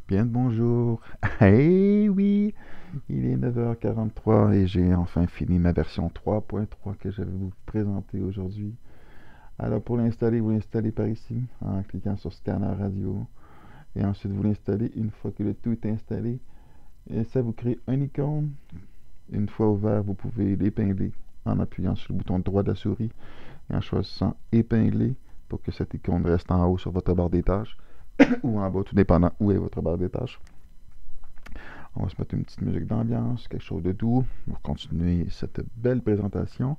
Bien le bonjour. Eh oui, il est 9h43 et j'ai enfin fini ma version 3.3 que je vais vous présenter aujourd'hui. Alors pour l'installer, vous l'installez par ici en cliquant sur Scanner Radio et ensuite vous l'installez. Une fois que le tout est installé, et ça vous crée un icône. Une fois ouvert, vous pouvez l'épingler en appuyant sur le bouton droit de la souris et en choisissant épingler pour que cette icône reste en haut sur votre barre des tâches ou en bas, tout dépendant où est votre barre des tâches. On va se mettre une petite musique d'ambiance, quelque chose de doux pour continuer cette belle présentation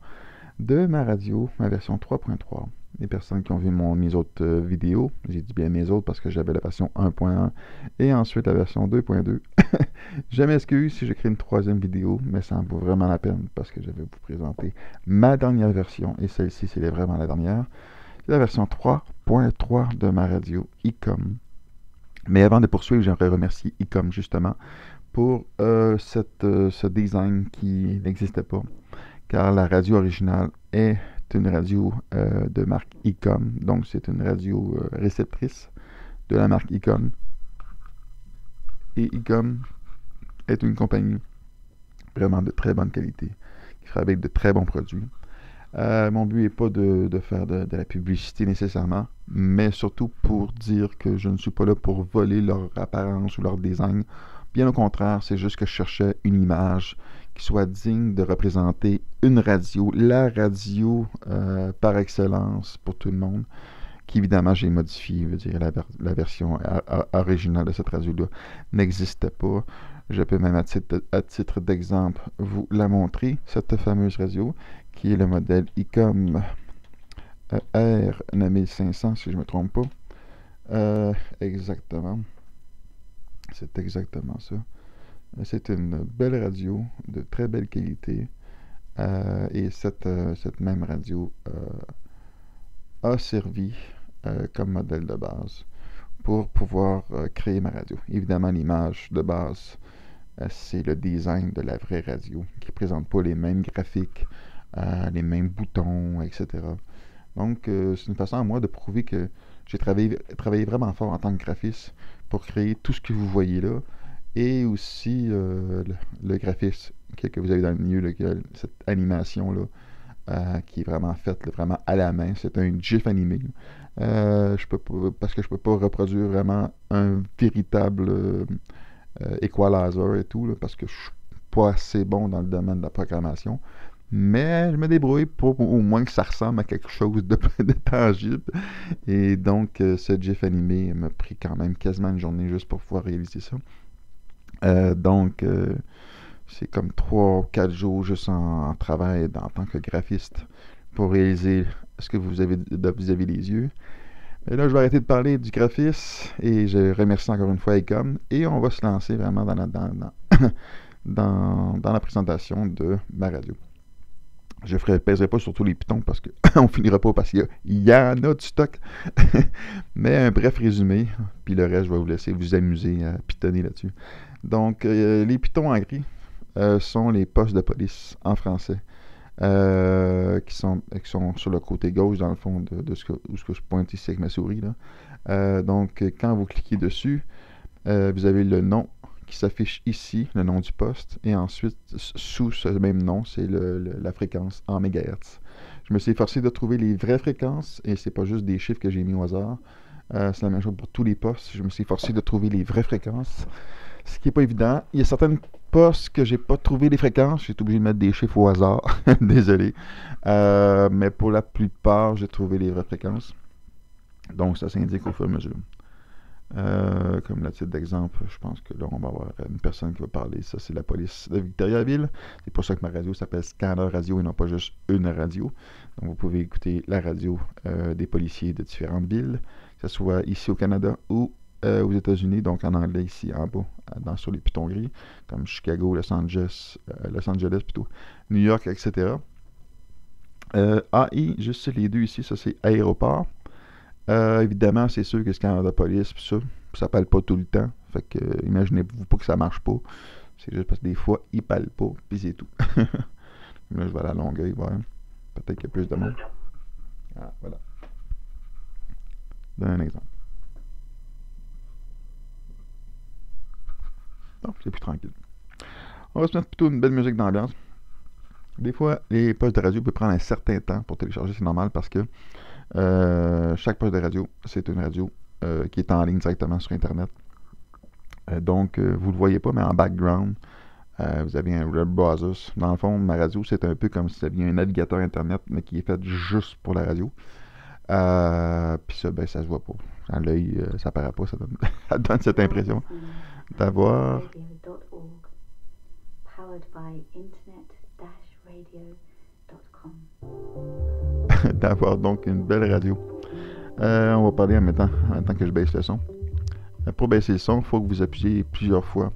de ma radio, ma version 3.3. Les personnes qui ont vu mes autres vidéos, j'ai dit bien mes autres parce que j'avais la version 1.1 et ensuite la version 2.2. Je m'excuse si j'écris une troisième vidéo, mais ça en vaut vraiment la peine parce que je vais vous présenter ma dernière version et celle-ci, c'est vraiment la dernière. C'est la version 3.3 de ma radio ICOM. Mais avant de poursuivre, j'aimerais remercier ICOM justement pour ce design qui n'existait pas, car la radio originale est une radio de marque ICOM, donc c'est une radio réceptrice de la marque ICOM, et ICOM est une compagnie vraiment de très bonne qualité, qui fabrique de très bons produits. Mon but n'est pas de faire de la publicité nécessairement, mais surtout pour dire que je ne suis pas là pour voler leur apparence ou leur design. Bien au contraire, c'est juste que je cherchais une image qui soit digne de représenter une radio, la radio par excellence pour tout le monde, qui évidemment j'ai modifié, je veux dire, la version originale de cette radio-là n'existait pas. Je peux même à titre d'exemple vous la montrer, cette fameuse radio, qui est le modèle ICOM R9500, si je ne me trompe pas. Exactement. C'est exactement ça. C'est une belle radio de très belle qualité. Et cette même radio a servi comme modèle de base pour pouvoir créer ma radio. Évidemment, l'image de base, c'est le design de la vraie radio qui ne présente pas les mêmes graphiques, les mêmes boutons, etc. Donc, c'est une façon à moi de prouver que j'ai travaillé vraiment fort en tant que graphiste pour créer tout ce que vous voyez là et aussi le graphisme que vous avez dans le milieu, là, cette animation-là, qui est vraiment faite là, vraiment à la main. C'est un GIF animé. Je peux pas, parce que je peux pas reproduire vraiment un véritable equalizer et tout, là, parce que je suis pas assez bon dans le domaine de la programmation. Mais je me débrouille pour au moins que ça ressemble à quelque chose de tangible. Et donc, ce GIF animé m'a pris quand même quasiment une journée juste pour pouvoir réaliser ça. Donc, c'est comme 3 ou 4 jours juste en travail en tant que graphiste pour réaliser ce que vous avez les yeux. Et là, je vais arrêter de parler du graphisme et je remercie encore une fois Ecom et on va se lancer vraiment dans la présentation de ma radio. Je ne pèserai pas sur tous les pitons parce qu'on ne finira pas parce qu'il y en a du stock. Mais un bref résumé, puis le reste, je vais vous laisser vous amuser à pitonner là-dessus. Donc, les pitons en gris sont les postes de police en français. Qui sont sur le côté gauche, dans le fond, de ce que je pointe ici avec ma souris. Là. Donc, quand vous cliquez dessus, vous avez le nom qui s'affiche ici, le nom du poste, et ensuite, sous ce même nom, c'est la fréquence en mégahertz. Je me suis efforcé de trouver les vraies fréquences, et c'est pas juste des chiffres que j'ai mis au hasard. C'est la même chose pour tous les postes. Je me suis efforcé de trouver les vraies fréquences, ce qui n'est pas évident. Il y a certaines postes que j'ai pas trouvé les fréquences. J'ai été obligé de mettre des chiffres au hasard. Désolé. Mais pour la plupart, j'ai trouvé les vraies fréquences. Donc, ça s'indique au fur et à mesure. Comme le titre d'exemple, je pense que là, on va avoir une personne qui va parler. Ça, c'est la police de Victoriaville. C'est pour ça que ma radio s'appelle Scanner Radio et non pas juste une radio. Donc, vous pouvez écouter la radio des policiers de différentes villes, que ce soit ici au Canada ou aux États-Unis, donc en anglais ici en bas, sur les pitons gris, comme Chicago, Los Angeles plutôt, New York, etc. AI, juste les deux ici, ça c'est aéroport. Évidemment, c'est sûr que c'est Canada Police, pis ça s'appelle pas tout le temps. Fait que imaginez-vous pas que ça marche pas. C'est juste parce que des fois, ils parlent pas, puis c'est tout. Là, je vais à la Longueuil, voir. Peut-être qu'il y a plus de monde. Ah, voilà. Donne un exemple. Non, c'est plus tranquille. On va se mettre plutôt une belle musique d'ambiance. Des fois, les postes de radio peuvent prendre un certain temps pour télécharger, c'est normal parce que chaque poste de radio, c'est une radio qui est en ligne directement sur Internet. Donc, vous ne le voyez pas, mais en background, vous avez un web browser. Dans le fond, ma radio, c'est un peu comme si ça avait un navigateur Internet, mais qui est fait juste pour la radio. Puis ça, ben, ça se voit pas. À l'œil, ça paraît pas. Ça donne cette impression d'avoir d'avoir donc une belle radio. On va parler en même temps que je baisse le son. Pour baisser le son, il faut que vous appuyez plusieurs fois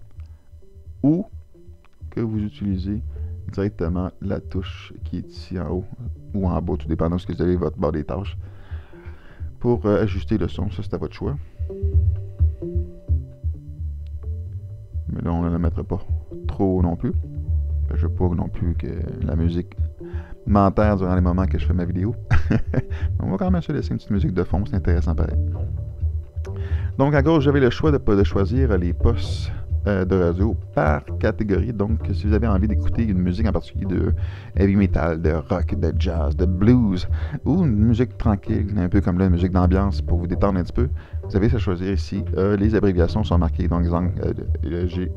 ou que vous utilisez directement la touche qui est ici en haut ou en bas, tout dépendant de ce que vous avez votre barre des tâches. Pour ajuster le son, ça c'est à votre choix. Mais là, on ne le mettra pas trop non plus. Je veux pas non plus que la musique m'enterre durant les moments que je fais ma vidéo. On va quand même se laisser une petite musique de fond, c'est intéressant pareil. Donc à gauche, j'avais le choix de choisir les postes de radio par catégorie. Donc si vous avez envie d'écouter une musique en particulier de heavy metal, de rock, de jazz, de blues, ou une musique tranquille, un peu comme là, une musique d'ambiance pour vous détendre un petit peu, vous avez à choisir ici. Les abréviations sont marquées, donc exemple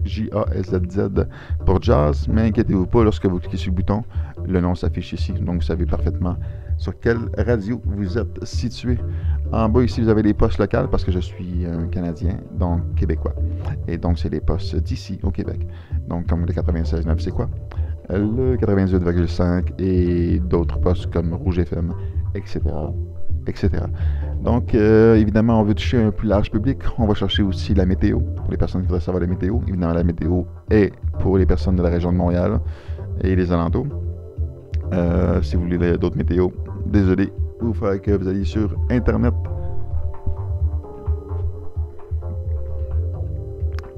JASZZ pour jazz, mais inquiétez-vous pas, lorsque vous cliquez sur le bouton, le nom s'affiche ici, donc vous savez parfaitement sur quelle radio vous êtes situé. En bas ici, vous avez les postes locales parce que je suis un Canadien, donc québécois. Et donc, c'est les postes d'ici au Québec. Donc, comme le 96.9, c'est quoi? Le 98.5 et d'autres postes comme Rouge FM, etc. etc. Donc, évidemment, on veut toucher un plus large public. On va chercher aussi la météo pour les personnes qui voudraient savoir la météo. Évidemment, la météo est pour les personnes de la région de Montréal et les alentours. Si vous voulez d'autres météos, désolé, il faut que vous alliez sur Internet.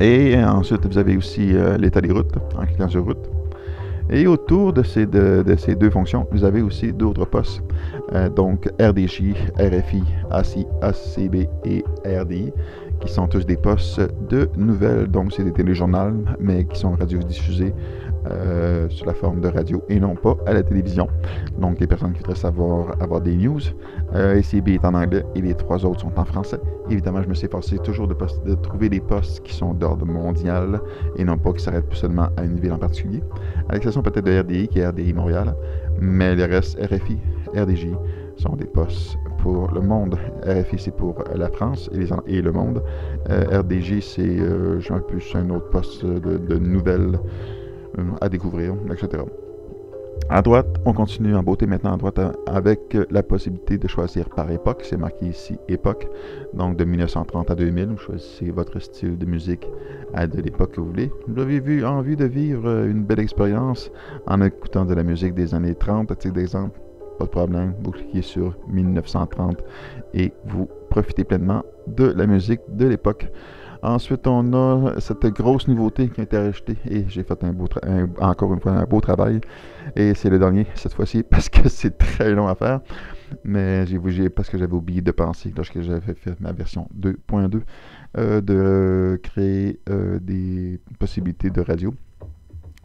Et ensuite, vous avez aussi l'état des routes, en cliquant sur route. Et autour de ces deux fonctions, vous avez aussi d'autres postes. Donc RDJ, RFI, ACI, ACB et RDI, qui sont tous des postes de nouvelles. Donc c'est des téléjournaux, mais qui sont radiodiffusés sur la forme de radio et non pas à la télévision. Donc les personnes qui voudraient savoir avoir des news, ACB est en anglais et les trois autres sont en français. Évidemment, je me suis efforcé toujours de trouver des postes qui sont d'ordre mondial et non pas qui s'arrêtent seulement à une ville en particulier. À l'exception peut-être de RDI, qui est RDI Montréal, mais le reste, RFI, RDJ, sont des postes pour le monde. RFI, c'est pour la France et le monde. RDJ, c'est plus un autre poste de nouvelles à découvrir, etc. À droite, on continue en beauté maintenant à droite avec la possibilité de choisir par époque. C'est marqué ici époque, donc de 1930 à 2000. Vous choisissez votre style de musique de l'époque que vous voulez. Vous avez envie de vivre une belle expérience en écoutant de la musique des années 30, à titre d'exemple. Pas de problème, vous cliquez sur 1930 et vous profitez pleinement de la musique de l'époque. Ensuite, on a cette grosse nouveauté qui a été rajoutée et j'ai fait encore une fois un beau travail. Et c'est le dernier cette fois-ci parce que c'est très long à faire. Mais parce que j'avais oublié de penser lorsque j'avais fait ma version 2.2 de créer des possibilités de radio.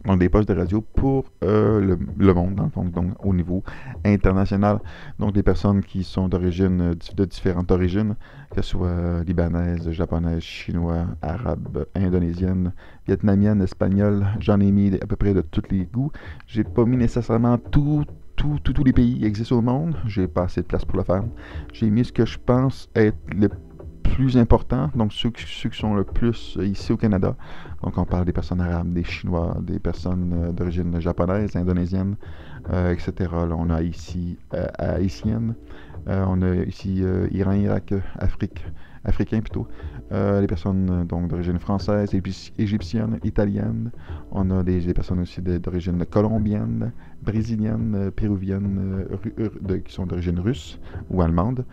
Donc des postes de radio pour le monde, dans le fond, donc au niveau international. Donc des personnes qui sont de différentes origines, que ce soit libanaises, japonaises, chinois, arabes, indonésiennes, vietnamiennes, espagnoles. J'en ai mis à peu près de tous les goûts. J'ai pas mis nécessairement tous les pays qui existent au monde. J'ai pas assez de place pour le faire. J'ai mis ce que je pense être le plus important, donc ceux qui sont le plus ici au Canada. Donc on parle des personnes arabes, des chinois, des personnes d'origine japonaise, indonésienne, etc. Là, on a ici haïtienne, on a ici Iran, Irak, africain plutôt, les personnes donc d'origine française, égyptienne, italienne. On a des personnes aussi d'origine colombienne, brésilienne, péruvienne, qui sont d'origine russe ou allemande.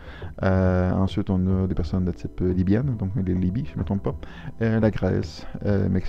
Ensuite, on a des personnes de type libyenne, donc de Libye, je ne me trompe pas, la Grèce,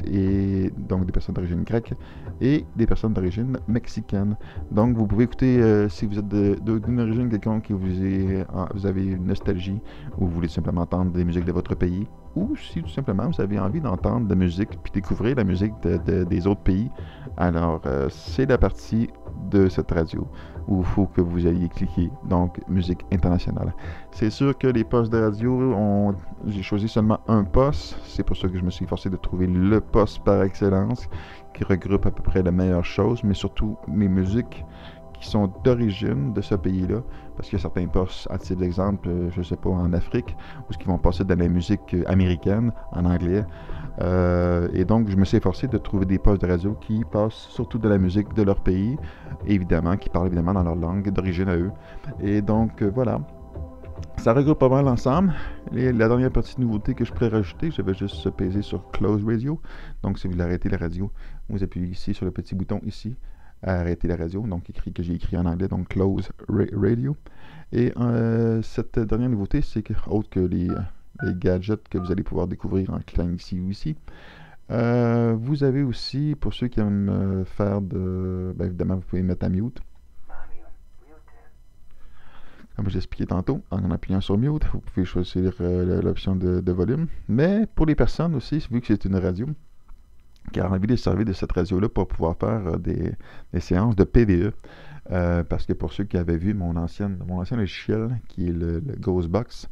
et donc des personnes d'origine grecque et des personnes d'origine mexicaine. Donc, vous pouvez écouter, si vous êtes d'une origine quelconque et vous avez une nostalgie ou vous voulez simplement entendre des musiques de votre pays, ou si tout simplement vous avez envie d'entendre de la musique puis découvrir la musique des autres pays, alors c'est la partie de cette radio où il faut que vous ayez cliqué, donc musique internationale. C'est sûr que les postes de radio, j'ai choisi seulement un poste, c'est pour ça que je me suis forcé de trouver le poste par excellence qui regroupe à peu près les meilleures choses, mais surtout mes musiques qui sont d'origine de ce pays-là, parce qu'il y a certains postes, à titre d'exemple, je ne sais pas, en Afrique, où ils vont passer de la musique américaine en anglais. Et donc, je me suis efforcé de trouver des postes de radio qui passent surtout de la musique de leur pays, évidemment, qui parlent évidemment dans leur langue d'origine à eux. Et donc, voilà. Ça regroupe pas mal l'ensemble. La dernière petite nouveauté que je pourrais rajouter, je vais juste peser sur Close Radio. Donc, si vous voulez arrêter la radio, vous appuyez ici sur le petit bouton ici, arrêter la radio, donc que j'ai écrit en anglais, donc Close Radio. Et cette dernière nouveauté, c'est que, autre que les gadgets que vous allez pouvoir découvrir en cliquant ici ou ici, vous avez aussi, pour ceux qui aiment faire ben évidemment, vous pouvez mettre à mute. Comme je l'expliquais tantôt, en appuyant sur Mute, vous pouvez choisir l'option de volume. Mais pour les personnes aussi, vu que c'est une radio, qui a envie de servir de cette radio-là pour pouvoir faire des séances de PVE. Parce que pour ceux qui avaient vu mon ancien logiciel, qui est le Ghostbox,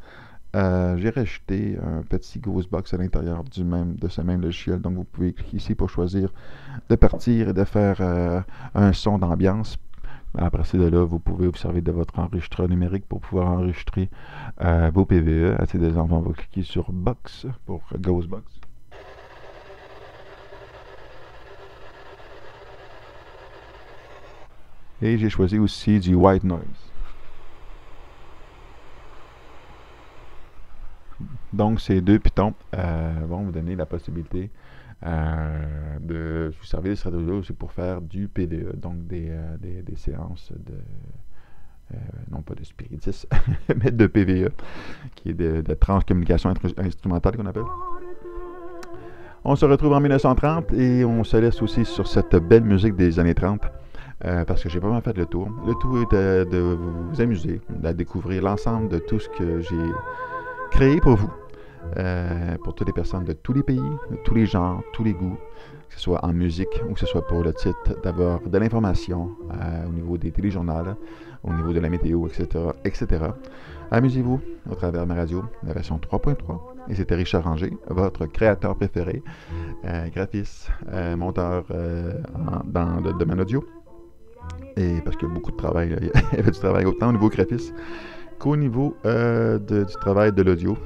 j'ai rajouté un petit Ghostbox à l'intérieur de ce même logiciel. Donc vous pouvez cliquer ici pour choisir de partir et de faire un son d'ambiance. Après ça, de là, vous pouvez vous servir de votre enregistreur numérique pour pouvoir enregistrer vos PVE. À ces deux endroits, on va cliquer sur Box pour Ghostbox. Et j'ai choisi aussi du White Noise. Donc, ces deux pitons vont vous donner la possibilité de vous servir de cette radio aussi pour faire du PVE, donc des séances de, non pas de spiritisme, mais de PVE, qui est de transcommunication instrumentale qu'on appelle. On se retrouve en 1930 et on se laisse aussi sur cette belle musique des années 30. Parce que j'ai vraiment fait le tour. Le tout est de vous amuser, de découvrir l'ensemble de tout ce que j'ai créé pour vous. Pour toutes les personnes de tous les pays, de tous les genres, tous les goûts, que ce soit en musique ou que ce soit pour le titre, d'avoir de l'information au niveau des téléjournaux, au niveau de la météo, etc. etc. Amusez-vous au travers de ma radio, la version 3.3. Et c'était Richard Ranger, votre créateur préféré, graphiste, monteur dans le domaine audio. Et parce qu'il y a beaucoup de travail, il y avait du travail autant au niveau graphiste qu'au niveau du travail de l'audio.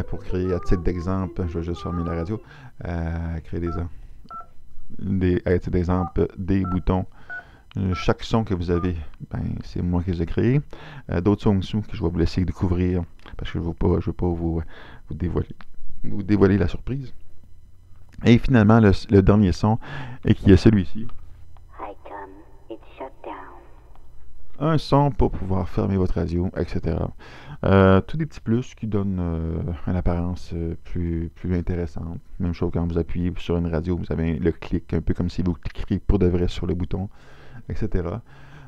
Pour créer, à titre d'exemple, je vais juste fermer la radio, créer à titre d'exemple, des boutons. Chaque son que vous avez, ben, c'est moi qui les ai créés. D'autres sons aussi que je vais vous laisser découvrir parce que je ne veux pas vous dévoiler la surprise. Et finalement, le dernier son, et qui est celui-ci. Un son pour pouvoir fermer votre radio, etc. Tous des petits plus qui donnent une apparence plus intéressante. Même chose quand vous appuyez sur une radio, vous avez le clic, un peu comme si vous cliqueriez pour de vrai sur le bouton, etc.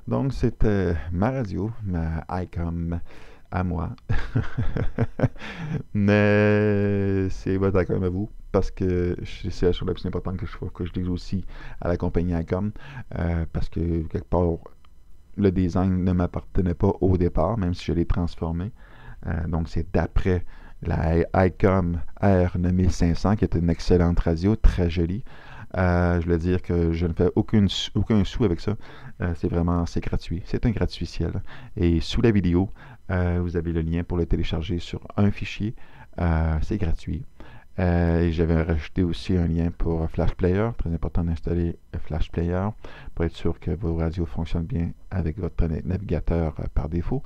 Donc c'était ma radio, ma ICOM à moi. Mais c'est votre ICOM à vous, parce que c'est la chose la plus importante que je dise aussi à la compagnie ICOM, parce que quelque part, le design ne m'appartenait pas au départ, même si je l'ai transformé. Donc, c'est d'après la ICOM R9500, qui est une excellente radio, très jolie. Je veux dire que je ne fais aucun sou avec ça. C'est gratuit. C'est un gratuitiel. Et sous la vidéo, vous avez le lien pour le télécharger sur un fichier. C'est gratuit. Et j'avais rajouté aussi un lien pour Flash Player. Très important d'installer Flash Player pour être sûr que vos radios fonctionnent bien avec votre navigateur par défaut.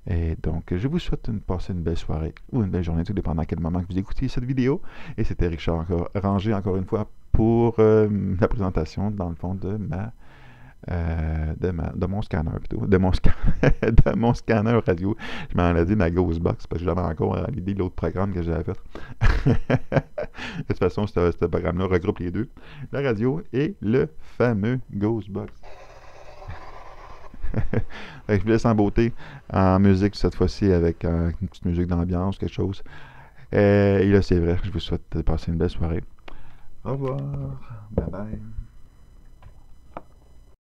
Et donc, je vous souhaite de passer une belle soirée ou une belle journée, tout dépendant à quel moment que vous écoutez cette vidéo. Et c'était Richard Ranger, encore une fois, pour la présentation, dans le fond, de mon scanner plutôt, de mon scanner radio. Je m'en ai dit ma Ghostbox parce que j'avais encore l'idée de l'autre programme que j'avais fait. De toute façon, ce programme-là regroupe les deux, la radio et le fameux Ghostbox. Je vous laisse en beauté, en musique cette fois-ci avec une petite musique d'ambiance, quelque chose. Et là, c'est vrai, je vous souhaite de passer une belle soirée. Au revoir. Bye bye.